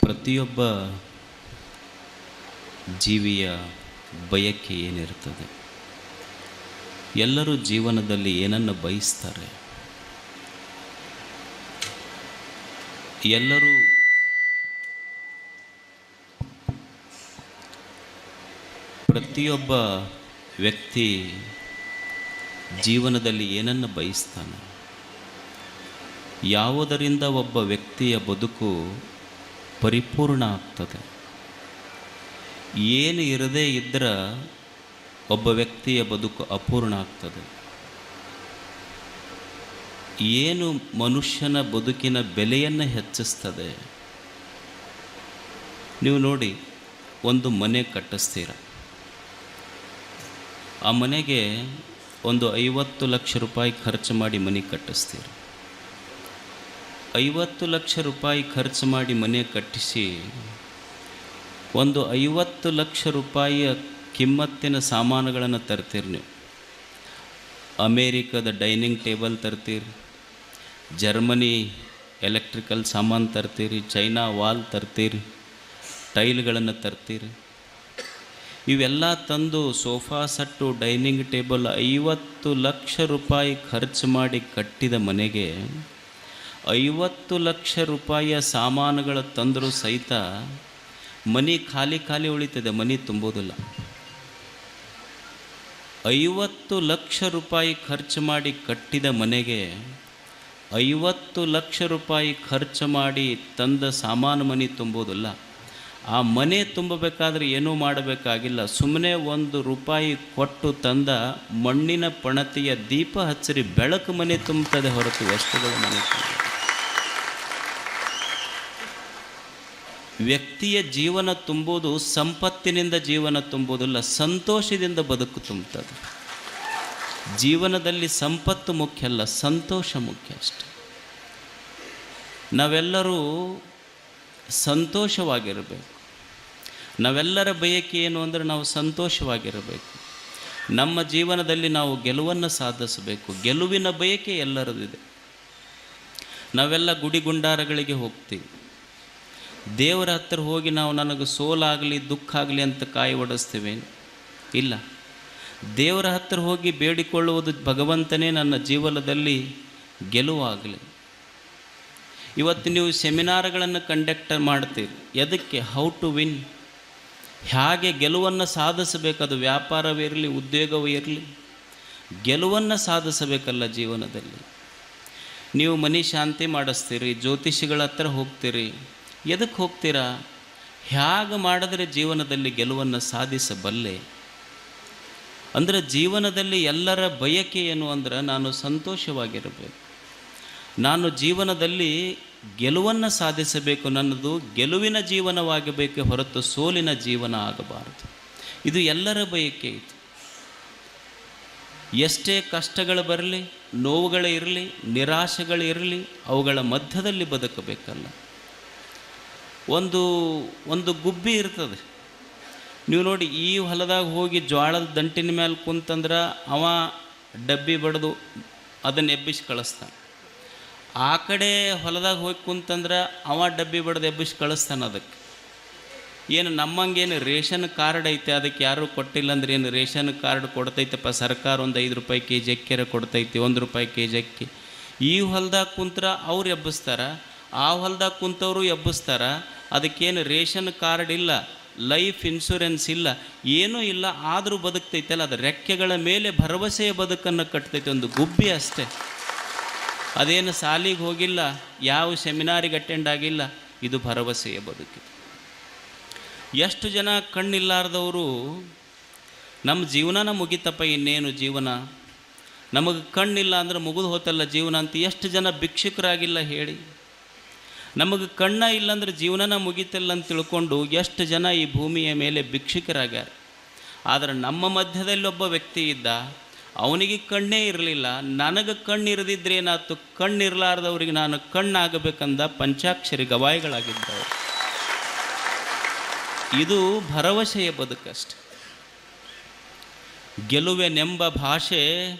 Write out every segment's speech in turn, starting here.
ಪ್ರತಿಯೊಬ್ಬ ಜೀವಿಯ ಬಯಕೆ ಏನಿರ್ತದೆ? ಎಲ್ಲರೂ ಜೀವನದಲ್ಲಿ ಏನನ್ನು ಬಯಸ್ತಾರೆ? ಎಲ್ಲರೂ ಪ್ರತಿಯೊಬ್ಬ ವ್ಯಕ್ತಿ ಜೀವನದಲ್ಲಿ ಏನನ್ನು ಬಯಸ್ತಾನೆ? ಯಾವುದರಿಂದ ಒಬ್ಬ ವ್ಯಕ್ತಿಯ ಬದುಕು ಪರಿಪೂರ್ಣ ಆಗ್ತದೆ? ಏನು ಇರದೇ ಇದ್ದರೆ ಒಬ್ಬ ವ್ಯಕ್ತಿಯ ಬದುಕು ಅಪೂರ್ಣ ಆಗ್ತದೆ. ಏನು ಮನುಷ್ಯನ ಬದುಕಿನ ಬೆಲೆಯನ್ನು ಹೆಚ್ಚಿಸ್ತದೆ? ನೀವು ನೋಡಿ, ಒಂದು ಮನೆ ಕಟ್ಟಿಸ್ತೀರ, ಆ ಮನೆಗೆ ಒಂದು 50 ಲಕ್ಷ ರೂಪಾಯಿ ಖರ್ಚು ಮಾಡಿ ಮನೆ ಕಟ್ಟಿಸ್ತೀರ. 50 ಲಕ್ಷ ರೂಪಾಯಿ ಖರ್ಚು ಮಾಡಿ ಮನೆ ಕಟ್ಟಿಸಿ ಒಂದು 50 ಲಕ್ಷ ರೂಪಾಯಿಯ ಕಿಮ್ಮತ್ತಿನ ಸಾಮಾನುಗಳನ್ನು ತರ್ತೀರಿ. ನೀವು ಅಮೇರಿಕದ ಡೈನಿಂಗ್ ಟೇಬಲ್ ತರ್ತೀರಿ, ಜರ್ಮನಿ ಎಲೆಕ್ಟ್ರಿಕಲ್ ಸಾಮಾನು ತರ್ತೀರಿ, ಚೈನಾ ವಾಲ್ ತರ್ತೀರಿ, ಟೈಲ್ಗಳನ್ನು ತರ್ತೀರಿ. ಇವೆಲ್ಲ ತಂದು sofa set, dining table 50 lakh ರೂಪಾಯಿ ಖರ್ಚು ಮಾಡಿ ಕಟ್ಟಿದ ಮನೆಗೆ 50 ಲಕ್ಷ ರೂಪಾಯಿಯ ಸಾಮಾನುಗಳು ತಂದರೂ ಸಹಿತ ಮನೆ ಖಾಲಿ ಖಾಲಿ ಉಳಿತದೆ, ಮನೆ ತುಂಬೋದಿಲ್ಲ. 50 ಲಕ್ಷ ರೂಪಾಯಿ ಖರ್ಚು ಮಾಡಿ ಕಟ್ಟಿದ ಮನೆಗೆ 50 ಲಕ್ಷ ರೂಪಾಯಿ ಖರ್ಚು ಮಾಡಿ ತಂದ ಸಾಮಾನು ಮನೆ ತುಂಬೋದಿಲ್ಲ. ಆ ಮನೆ ತುಂಬಬೇಕಾದ್ರೆ ಏನೂ ಮಾಡಬೇಕಾಗಿಲ್ಲ, ಸುಮ್ಮನೆ ₹1 ಕೊಟ್ಟು ತಂದ ಮಣ್ಣಿನ ಪಣತಿಯ ದೀಪ ಹಚ್ಚರಿ ಬೆಳಕು ಮನೆ ತುಂಬುತ್ತದೆ ಹೊರತು ವಸ್ತುಗಳ ಮನೆ ತುಂಬ. ವ್ಯಕ್ತಿಯ ಜೀವನ ತುಂಬುವುದು ಸಂಪತ್ತಿನಿಂದ ಜೀವನ ತುಂಬುವುದಿಲ್ಲ, ಸಂತೋಷದಿಂದ ಬದುಕು ತುಂಬುತ್ತದೆ. ಜೀವನದಲ್ಲಿ ಸಂಪತ್ತು ಮುಖ್ಯ ಅಲ್ಲ, ಸಂತೋಷ ಮುಖ್ಯ ಅಷ್ಟೆ. ನಾವೆಲ್ಲರೂ ಸಂತೋಷವಾಗಿರಬೇಕು. ನಾವೆಲ್ಲರ ಬಯಕೆ ಏನು ಅಂದರೆ ನಾವು ಸಂತೋಷವಾಗಿರಬೇಕು. ನಮ್ಮ ಜೀವನದಲ್ಲಿ ನಾವು ಗೆಲುವನ್ನು ಸಾಧಿಸಬೇಕು. ಗೆಲುವಿನ ಬಯಕೆ ಎಲ್ಲರದಿದೆ. ನಾವೆಲ್ಲ ಗುಡಿ ಗುಂಡಾರಗಳಿಗೆ ಹೋಗ್ತೀವಿ. ದೇವರ ಹತ್ತಿರ ಹೋಗಿ ನಾವು ನನಗೆ ಸೋಲಾಗಲಿ ದುಃಖ ಆಗಲಿ ಅಂತ ಕಾಯಿ ಒಡಿಸ್ತೀವಿ? ಇಲ್ಲ. ದೇವರ ಹತ್ತಿರ ಹೋಗಿ ಬೇಡಿಕೊಳ್ಳುವುದು, ಭಗವಂತನೇ ನನ್ನ ಜೀವನದಲ್ಲಿ ಗೆಲುವಾಗಲಿ. ಇವತ್ತು ನೀವು ಸೆಮಿನಾರ್ಗಳನ್ನು ಕಂಡಕ್ಟ್ ಮಾಡ್ತೀರಿ, ಎದಕ್ಕೆ? ಹೌ ಟು ವಿನ್, ಹೇಗೆ ಗೆಲುವನ್ನು ಸಾಧಿಸಬೇಕು. ಅದು ವ್ಯಾಪಾರವಿರಲಿ, ಉದ್ಯೋಗವೂ ಇರಲಿ, ಗೆಲುವನ್ನು ಸಾಧಿಸಬೇಕಲ್ಲ ಜೀವನದಲ್ಲಿ. ನೀವು ಮನೆ ಶಾಂತಿ ಮಾಡಿಸ್ತೀರಿ, ಜ್ಯೋತಿಷಿಗಳ ಹತ್ರ ಹೋಗ್ತೀರಿ, ಎದಕ್ಕೆ ಹೋಗ್ತೀರಾ? ಹೇಗೆ ಮಾಡಿದ್ರೆ ಜೀವನದಲ್ಲಿ ಗೆಲುವನ್ನು ಸಾಧಿಸಬಲ್ಲೆ? ಅಂದರೆ ಜೀವನದಲ್ಲಿ ಎಲ್ಲರ ಬಯಕೆ ಏನು ಅಂದ್ರೆ ನಾನು ಸಂತೋಷವಾಗಿರಬೇಕು, ನಾನು ಜೀವನದಲ್ಲಿ ಗೆಲುವನ್ನು ಸಾಧಿಸಬೇಕು, ನನ್ನದು ಗೆಲುವಿನ ಜೀವನವಾಗಬೇಕೆ ಹೊರತು ಸೋಲಿನ ಜೀವನ ಆಗಬಾರದು. ಇದು ಎಲ್ಲರ ಬಯಕೆ. ಇದು ಎಷ್ಟೇ ಕಷ್ಟಗಳು ಬರಲಿ, ನೋವುಗಳೇ ಇರಲಿ, ನಿರಾಶೆಗಳಿರಲಿ, ಅವುಗಳ ಮಧ್ಯದಲ್ಲಿ ಬದುಕಬೇಕಲ್ಲ. ಒಂದು ಗುಬ್ಬಿ ಇರ್ತದೆ. ನೀವು ನೋಡಿ, ಈ ಹೊಲದಾಗ ಹೋಗಿ ಜೋಳದ ದಂಟಿನ ಮೇಲೆ ಕುಂತಂದ್ರೆ ಅವ ಡಬ್ಬಿ ಬಡ್ದು ಅದನ್ನು ಎಬ್ಬಿಸಿ ಕಳಿಸ್ತಾನೆ. ಆ ಕಡೆ ಹೊಲದಾಗ ಹೋಗಿ ಕುಂತಂದ್ರೆ ಅವ ಡಬ್ಬಿ ಬಡ್ದು ಎಬ್ಬಿಸಿ ಕಳಿಸ್ತಾನೆ. ಅದಕ್ಕೆ ಏನು ನಮ್ಮಂಗೇನು ರೇಷನ್ ಕಾರ್ಡ್ ಐತೆ, ಅದಕ್ಕೆ ಯಾರೂ ಕೊಟ್ಟಿಲ್ಲ ಅಂದ್ರೆ ಏನು ರೇಷನ್ ಕಾರ್ಡ್ ಕೊಡ್ತೈತಪ್ಪ ಸರ್ಕಾರ, ಒಂದು ₹5 kg ಅಕ್ಕಿರ ಕೊಡ್ತೈತಿ, ₹1 kg ಅಕ್ಕಿ. ಈ ಹೊಲದಾಗ ಕುಂತ್ರ ಅವ್ರು ಎಬ್ಬಿಸ್ತಾರ, ಆ ಹೊಲದಾಗ ಕುಂತವರು ಎಬ್ಬಿಸ್ತಾರ. ಅದಕ್ಕೇನು ರೇಷನ್ ಕಾರ್ಡ್ ಇಲ್ಲ, ಲೈಫ್ ಇನ್ಶೂರೆನ್ಸ್ ಇಲ್ಲ, ಏನೂ ಇಲ್ಲ, ಆದರೂ ಬದುಕ್ತೈತಲ್ಲ. ಅದು ರೆಕ್ಕೆಗಳ ಮೇಲೆ ಭರವಸೆಯ ಬದುಕನ್ನು ಕಟ್ತೈತೆ. ಒಂದು ಗುಬ್ಬಿ ಅಷ್ಟೇ. ಅದೇನು ಸಾಲಿಗೆ ಹೋಗಿಲ್ಲ, ಯಾವ ಸೆಮಿನಾರಿಗೆ ಅಟೆಂಡ್ ಆಗಿಲ್ಲ. ಇದು ಭರವಸೆಯ ಬದುಕು. ಎಷ್ಟು ಜನ ಕಣ್ಣಿಲ್ಲಾರ್ದವರು ನಮ್ಮ ಜೀವನನ ಮುಗಿತಪ್ಪ, ಇನ್ನೇನು ಜೀವನ, ನಮಗೆ ಕಣ್ಣಿಲ್ಲ ಅಂದ್ರೆ ಮುಗಿದು ಹೋತಲ್ಲ ಜೀವನ ಅಂತ ಎಷ್ಟು ಜನ ಭಿಕ್ಷುಕರಾಗಿಲ್ಲ ಹೇಳಿ? ನಮಗೆ ಕಣ್ಣ ಇಲ್ಲಾಂದ್ರೆ ಜೀವನನ ಮುಗಿತಿಲ್ಲ ಅಂತ ತಿಳ್ಕೊಂಡು ಎಷ್ಟು ಜನ ಈ ಭೂಮಿಯ ಮೇಲೆ ಭಿಕ್ಷುಕರಾಗ್ಯಾರ. ಆದರೆ ನಮ್ಮ ಮಧ್ಯದಲ್ಲಿ ಒಬ್ಬ ವ್ಯಕ್ತಿ ಇದ್ದ, ಅವನಿಗೆ ಕಣ್ಣೇ ಇರಲಿಲ್ಲ. ನನಗೆ ಕಣ್ಣಿರದಿದ್ರೆ ಏನಾಯ್ತು? ಕಣ್ಣಿರಲಾರ್ದವ್ರಿಗೆ ನಾನು ಕಣ್ಣಾಗಬೇಕಂದ ಪಂಚಾಕ್ಷರಿ ಗವಾಯಿಗಳಾಗಿದ್ದವು. ಇದು ಭರವಸೆಯ ಬದುಕಷ್ಟೆ. ಗೆಲುವೆನೆಂಬ ಭಾಷೆ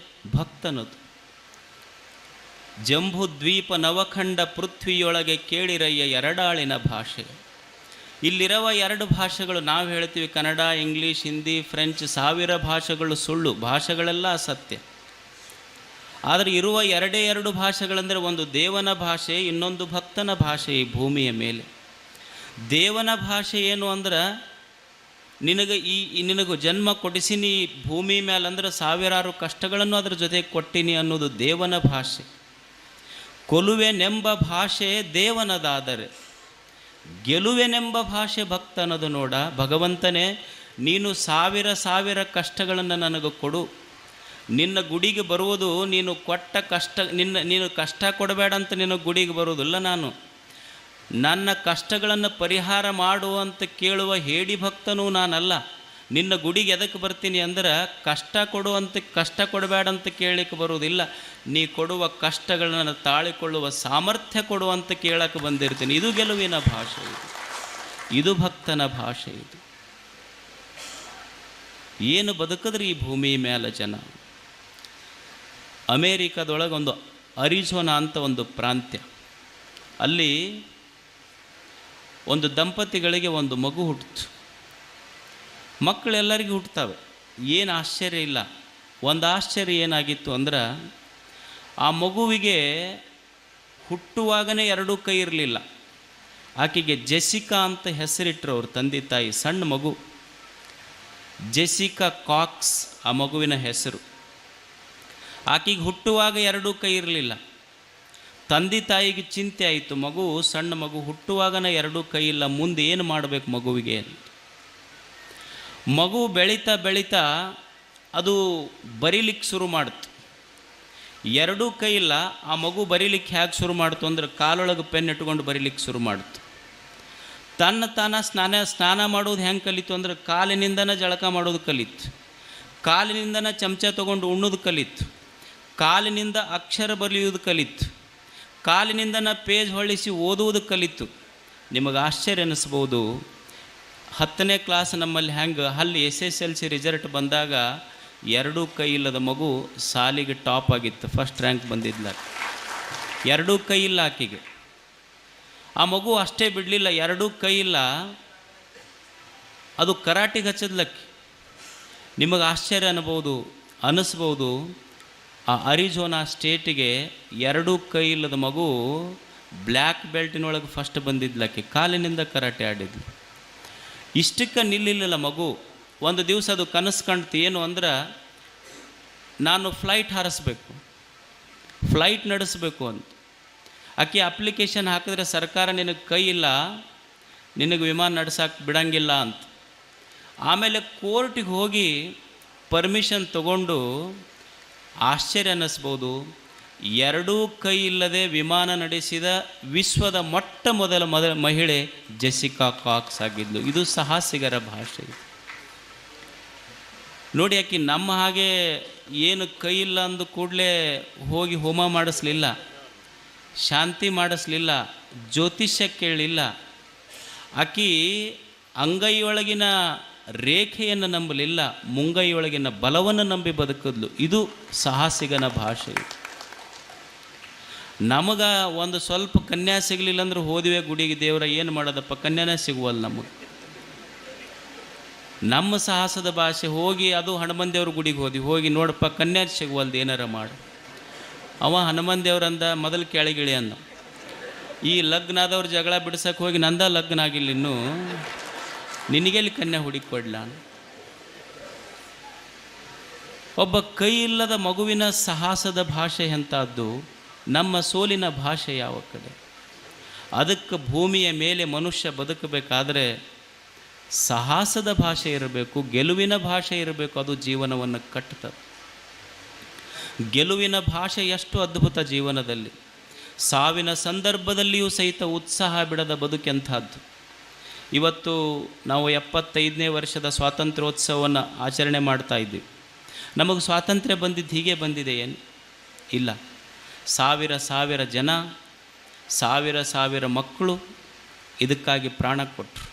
ಭಕ್ತನದು. ಜಂಬೂ ದ್ವೀಪ ನವಖಂಡ ಪೃಥ್ವಿಯೊಳಗೆ ಕೇಳಿರಯ್ಯ ಎರಡಾಳಿನ ಭಾಷೆ. ಇಲ್ಲಿರುವ 2 ಭಾಷೆಗಳು ನಾವು ಹೇಳ್ತೀವಿ ಕನ್ನಡ, ಇಂಗ್ಲೀಷ್, ಹಿಂದಿ, ಫ್ರೆಂಚ್, 1000 ಭಾಷೆಗಳು ಸುಳ್ಳು, ಭಾಷೆಗಳೆಲ್ಲ ಅಸತ್ಯ. ಆದರೆ ಇರುವ 2 ಭಾಷೆಗಳಂದರೆ ಒಂದು ದೇವನ ಭಾಷೆ, ಇನ್ನೊಂದು ಭಕ್ತನ ಭಾಷೆ. ಈ ಭೂಮಿಯ ಮೇಲೆ ದೇವನ ಭಾಷೆ ಏನು ಅಂದ್ರೆ ನಿನಗೆ ಜನ್ಮ ಕೊಡಿಸಿನಿ ಭೂಮಿ ಮೇಲೆ ಅಂದ್ರೆ ಸಾವಿರಾರು ಕಷ್ಟಗಳನ್ನು ಅದರ ಜೊತೆಗೆ ಕೊಟ್ಟಿನಿ ಅನ್ನೋದು ದೇವನ ಭಾಷೆ. ಕೊಲುವೆನೆಂಬ ಭಾಷೆ ದೇವನದಾದರೆ ಗೆಲುವೆನೆಂಬ ಭಾಷೆ ಭಕ್ತನದು. ನೋಡ ಭಗವಂತನೇ, ನೀನು ಸಾವಿರ ಕಷ್ಟಗಳನ್ನು ನನಗೆ ಕೊಡು. ನಿನ್ನ ಗುಡಿಗೆ ಬರುವುದು ನೀನು ಕೊಟ್ಟ ಕಷ್ಟ, ನೀನು ಕಷ್ಟ ಕೊಡಬೇಡ ಅಂತ ನಿನ್ನ ಗುಡಿಗೆ ಬರುವುದಿಲ್ಲ. ನಾನು ನನ್ನ ಕಷ್ಟಗಳನ್ನು ಪರಿಹಾರ ಮಾಡು ಅಂತ ಕೇಳುವ ಹೇಡಿ ಭಕ್ತನೂ ನಾನಲ್ಲ. ನಿನ್ನ ಗುಡಿಗೆ ಎದಕ್ಕೆ ಬರ್ತೀನಿ ಅಂದ್ರೆ ಕಷ್ಟ ಕೊಡಬೇಡ ಅಂತ ಕೇಳಲಿಕ್ಕೆ ಬರುವುದಿಲ್ಲ. ನೀ ಕೊಡುವ ಕಷ್ಟಗಳನ್ನು ತಾಳಿಕೊಳ್ಳುವ ಸಾಮರ್ಥ್ಯ ಕೊಡುವಂತ ಕೇಳಕ್ಕೆ ಬಂದಿರ್ತೀನಿ. ಇದು ಗೆಲುವಿನ ಭಾಷೆ, ಇದು ಭಕ್ತನ ಭಾಷೆ. ಇದು ಏನು ಬದುಕಿದ್ರೆ ಈ ಭೂಮಿ ಮೇಲೆ ಜನ. ಅಮೇರಿಕಾದೊಳಗೊಂದು ಅರಿಜೋನಾ ಅಂತ ಒಂದು ಪ್ರಾಂತ್ಯ, ಅಲ್ಲಿ ಒಂದು ದಂಪತಿಗಳಿಗೆ ಒಂದು ಮಗು ಹುಟ್ಟಿತು. ಮಕ್ಕಳೆಲ್ಲರಿಗೂ ಹುಟ್ಟುತ್ತವೆ, ಏನು ಆಶ್ಚರ್ಯ ಇಲ್ಲ. ಒಂದು ಆಶ್ಚರ್ಯ ಏನಾಗಿತ್ತು ಅಂದ್ರೆ ಆ ಮಗುವಿಗೆ ಹುಟ್ಟುವಾಗನೇ 2 ಕೈ ಇರಲಿಲ್ಲ. ಆಕೆಗೆ ಜೆಸಿಕಾ ಅಂತ ಹೆಸರಿಟ್ಟರು ಅವ್ರ ತಂದೆ ತಾಯಿ. ಸಣ್ಣ ಮಗು, ಜೆಸಿಕಾ ಕಾಕ್ಸ್ ಆ ಮಗುವಿನ ಹೆಸರು. ಆಕೆಗೆ ಹುಟ್ಟುವಾಗ 2 ಕೈ ಇರಲಿಲ್ಲ. ತಂದೆ ತಾಯಿಗೆ ಚಿಂತೆ ಆಯಿತು, ಸಣ್ಣ ಮಗು ಹುಟ್ಟುವಾಗನೇ 2 ಕೈ ಇಲ್ಲ, ಮುಂದೆ ಏನು ಮಾಡಬೇಕು ಮಗುವಿಗೆ. ಮಗು ಬೆಳೀತಾ ಅದು ಬರೀಲಿಕ್ಕೆ ಶುರು ಮಾಡ್ತು. 2 ಕೈ ಇಲ್ಲ, ಆ ಮಗು ಬರೀಲಿಕ್ಕೆ ಹೇಗೆ ಶುರು ಮಾಡ್ತು ಅಂದ್ರೆ ಕಾಲೊಳಗೆ ಪೆನ್ ಇಟ್ಕೊಂಡು ಬರೀಲಿಕ್ಕೆ ಶುರು ಮಾಡ್ತು. ತಾನ ಸ್ನಾನ ಮಾಡೋದು ಹೆಂಗೆ ಕಲಿತು ಅಂದ್ರೆ ಕಾಲಿನಿಂದನೇ ಜಳಕ ಮಾಡೋದು ಕಲಿತು, ಕಾಲಿನಿಂದನೇ ಚಮಚ ತೊಗೊಂಡು ಉಣ್ಣೋದು ಕಲಿತು, ಕಾಲಿನಿಂದ ಅಕ್ಷರ ಬರೆಯುವುದು ಕಲಿತು, ಕಾಲಿನಿಂದನೇ ಪೇಜ್ ಹೊಳಿಸಿ ಓದುವುದು ಕಲಿತು. ನಿಮಗೆ ಆಶ್ಚರ್ಯ ಅನ್ನಿಸ್ಬೋದು, 10ನೇ ಕ್ಲಾಸ್ ನಮ್ಮಲ್ಲಿ ಅಲ್ಲಿ SSLC ರಿಸಲ್ಟ್ ಬಂದಾಗ 2 ಕೈ ಇಲ್ಲದ ಮಗು ಸಾಲಿಗೆ ಟಾಪ್ ಆಗಿತ್ತು, ಫಸ್ಟ್ ರ್ಯಾಂಕ್ ಬಂದಿದ್ಲ. 2 ಕೈ ಇಲ್ಲ ಆಕೆಗೆ. ಆ ಮಗು ಅಷ್ಟೇ ಬಿಡಲಿಲ್ಲ, 2 ಕೈ ಇಲ್ಲ, ಅದು ಕರಾಟಿಗೆ ಹಚ್ಚದ್ಲಕ್ಕೆ. ನಿಮಗೆ ಆಶ್ಚರ್ಯ ಅನ್ನಿಸ್ಬೋದು. ಆ ಅರಿಜೋನಾ ಸ್ಟೇಟಿಗೆ 2 ಕೈ ಇಲ್ಲದ ಮಗು ಬ್ಲ್ಯಾಕ್ ಬೆಲ್ಟಿನೊಳಗೆ ಫಸ್ಟ್ ಬಂದಿದ್ಲಕ್ಕೆ, ಕಾಲಿನಿಂದ ಕರಾಟೆ ಆಡಿದ್ಲು. ಇಷ್ಟಕ್ಕೆ ನಿಲ್ಲಿಲ್ಲ ಮಗು. ಒಂದು ದಿವಸ ಅದು ಕನಸು ಕಾಣ್ತು, ಏನು ಅಂದ್ರೆ ನಾನು ಫ್ಲೈಟ್ ಹಾರಿಸ್ಬೇಕು, ಫ್ಲೈಟ್ ನಡೆಸಬೇಕು ಅಂತ. ಆಕೆ ಅಪ್ಲಿಕೇಶನ್ ಹಾಕಿದ್ರೆ ಸರ್ಕಾರ ನಿನಗೆ ಕೈ ಇಲ್ಲ, ನಿನಗೆ ವಿಮಾನ ನಡೆಸೋಕೆ ಬಿಡಂಗಿಲ್ಲ ಅಂತ. ಆಮೇಲೆ ಕೋರ್ಟಿಗೆ ಹೋಗಿ ಪರ್ಮಿಷನ್ ತಗೊಂಡು, ಆಶ್ಚರ್ಯ ಅನ್ನಿಸ್ಬೋದು, 2 ಕೈ ಇಲ್ಲದೆ ವಿಮಾನ ನಡೆಸಿದ ವಿಶ್ವದ ಮೊದಲ ಮಹಿಳೆ ಜೆಸಿಕಾ ಕಾಕ್ಸ್ ಆಗಿದ್ಲು. ಇದು ಸಾಹಸಿಗರ ಭಾಷೆ. ನೋಡಿ, ಆಕೆ ನಮ್ಮ ಹಾಗೆ ಏನು ಕೈ ಇಲ್ಲ ಅಂದ ಕೂಡಲೇ ಹೋಗಿ ಹೋಮ ಮಾಡಿಸ್ಲಿಲ್ಲ, ಶಾಂತಿ ಮಾಡಿಸ್ಲಿಲ್ಲ, ಜ್ಯೋತಿಷ್ಯ ಕೇಳಲಿಲ್ಲ. ಆಕೆ ಅಂಗೈಯೊಳಗಿನ ರೇಖೆಯನ್ನು ನಂಬಲಿಲ್ಲ, ಮುಂಗೈಯೊಳಗಿನ ಬಲವನ್ನು ನಂಬಿ ಬದುಕಿದ್ಲು. ಇದು ಸಾಹಸಿಗನ ಭಾಷೆ. ನಮಗೆ ಒಂದು ಸ್ವಲ್ಪ ಕನ್ಯಾ ಸಿಗಲಿಲ್ಲ ಅಂದ್ರೆ ಹೋದಿವೆ ಗುಡಿಗೆ, ದೇವರ ಏನು ಮಾಡೋದಪ್ಪ, ಕನ್ಯಾನೇ ಸಿಗುವಲ್ಲ ನಮಗೆ. ನಮ್ಮ ಸಾಹಸದ ಭಾಷೆ ಹೋಗಿ, ಅದು ಹನುಮಂದೇವ್ರ ಗುಡಿಗೆ ಹೋಗಿ ನೋಡಪ್ಪ ಕನ್ಯಾ ಸಿಗುವಲ್ದು, ಏನಾರ ಮಾಡು. ಅವ ಹನುಮಂದೇವ್ರಂದ ಮೊದಲು ಕೆಳಗಿಳಿ ಅಂದ. ಈ ಲಗ್ನ ಆದವ್ರು ಜಗಳ ಬಿಡ್ಸಕ್ಕೆ ಹೋಗಿ, ನಂದ ಲಗ್ನ ಆಗಿಲ್ಲ ಇನ್ನೂ, ನಿನಗೆಲ್ಲಿ ಕನ್ಯಾ ಹುಡುಕಿ ಕೊಡ್ಲ. ಒಬ್ಬ ಕೈ ಇಲ್ಲದ ಮಗುವಿನ ಸಾಹಸದ ಭಾಷೆ ಎಂಥದ್ದು, ನಮ್ಮ ಸೋಲಿನ ಭಾಷೆ ಯಾವ ಕಡೆ. ಅದಕ್ಕೆ ಭೂಮಿಯ ಮೇಲೆ ಮನುಷ್ಯ ಬದುಕಬೇಕಾದ್ರೆ ಸಾಹಸದ ಭಾಷೆ ಇರಬೇಕು, ಗೆಲುವಿನ ಭಾಷೆ ಇರಬೇಕು. ಅದು ಜೀವನವನ್ನು ಕಟ್ಟುತ್ತದೆ. ಗೆಲುವಿನ ಭಾಷೆ ಎಷ್ಟು ಅದ್ಭುತ ಜೀವನದಲ್ಲಿ. ಸಾವಿನ ಸಂದರ್ಭದಲ್ಲಿಯೂ ಸಹಿತ ಉತ್ಸಾಹ ಬಿಡದ ಬದುಕೆಂಥದ್ದು. ಇವತ್ತು ನಾವು 75ನೇ ವರ್ಷದ ಸ್ವಾತಂತ್ರ್ಯೋತ್ಸವವನ್ನು ಆಚರಣೆ ಮಾಡ್ತಾ ಇದ್ದೀವಿ. ನಮಗೆ ಸ್ವಾತಂತ್ರ್ಯ ಬಂದಿದ್ದು ಹೀಗೆ ಬಂದಿದೆ ಏನು? ಇಲ್ಲ. ಸಾವಿರ ಜನ, ಸಾವಿರ ಮಕ್ಕಳು ಇದಕ್ಕಾಗಿ ಪ್ರಾಣ ಕೊಟ್ಟರು.